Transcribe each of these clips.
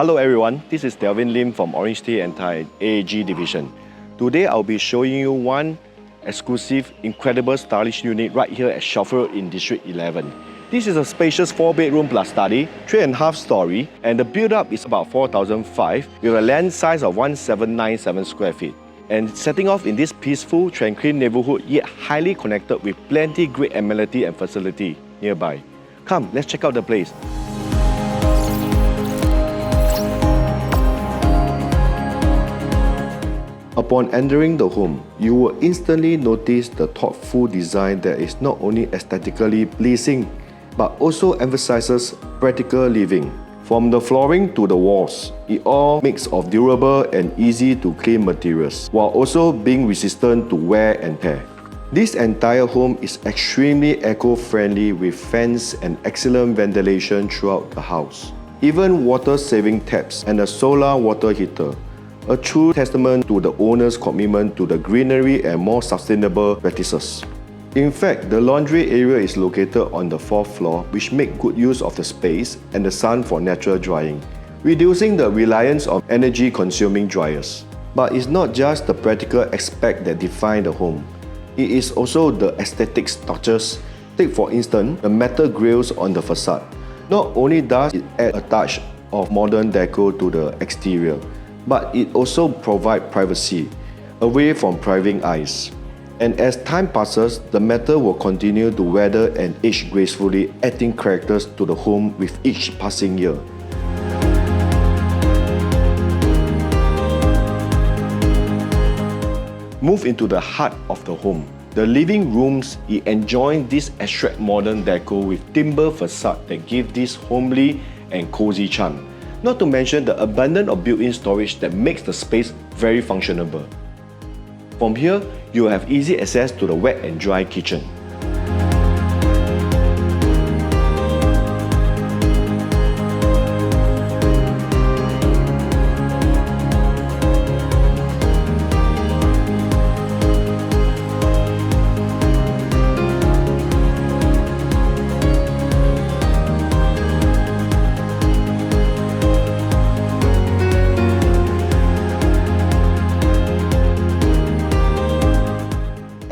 Hello everyone, this is Delvin Lim from OrangeTee and Thai AAG division. Today I'll be showing you one exclusive, incredible stylish unit right here at Shelford in District 11. This is a spacious 4-bedroom plus study, 3.5-storey, and the build-up is about 4,005 with a land size of 1,797 square feet. And setting off in this peaceful, tranquil neighborhood yet highly connected with plenty great amenity and facility nearby. Come, let's check out the place. Upon entering the home, you will instantly notice the thoughtful design that is not only aesthetically pleasing, but also emphasizes practical living. From the flooring to the walls, it all makes of durable and easy to clean materials, while also being resistant to wear and tear. This entire home is extremely eco-friendly with fans and excellent ventilation throughout the house. Even water-saving taps and a solar water heater. A true testament to the owner's commitment to the greenery and more sustainable practices. In fact, the laundry area is located on the 4th floor, which makes good use of the space and the sun for natural drying, reducing the reliance on energy-consuming dryers. But it's not just the practical aspect that define the home. It is also the aesthetic touches. Take for instance, the metal grills on the facade. Not only does it add a touch of modern decor to the exterior, but it also provides privacy, away from prying eyes. And as time passes, the metal will continue to weather and age gracefully, adding characters to the home with each passing year. Move into the heart of the home. The living rooms enjoy this abstract modern decor with timber facade that give this homely and cozy charm. Not to mention the abundance of built-in storage that makes the space very functionable. From here, you will have easy access to the wet and dry kitchen.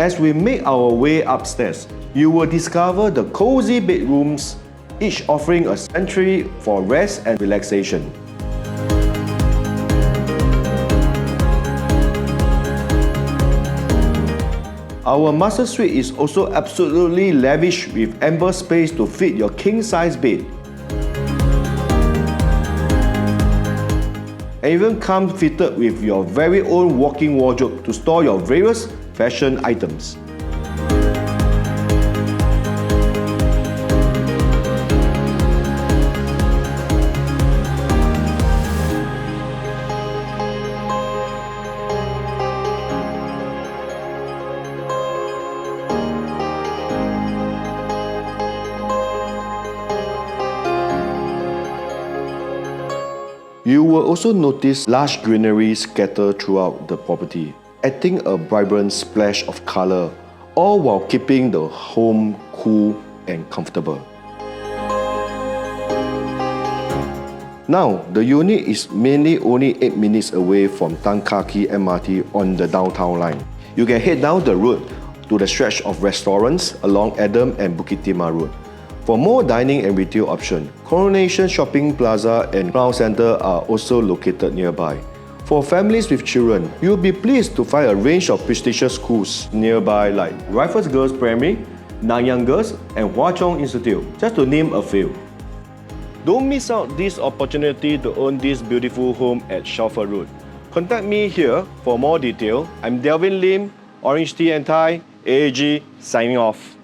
As we make our way upstairs, you will discover the cozy bedrooms, each offering a sanctuary for rest and relaxation. Our master suite is also absolutely lavish with ample space to fit your king-size bed. And even comes fitted with your very own walk-in wardrobe to store your various fashion items. You will also notice lush greenery scattered throughout the property, adding a vibrant splash of color, all while keeping the home cool and comfortable. Now, the unit is mainly only 8 minutes away from Tan Kah Kee MRT on the downtown line. You can head down the road to the stretch of restaurants along Adam and Bukit Timah Road. For more dining and retail options, Coronation Shopping Plaza and Crown Centre are also located nearby. For families with children, you'll be pleased to find a range of prestigious schools nearby like Raffles Girls Primary, Nanyang Girls, and Hwa Chong Institute, just to name a few. Don't miss out this opportunity to own this beautiful home at Shelford Road. Contact me here for more detail. I'm Delvin Lim, OrangeTee and Thai, AAG, signing off.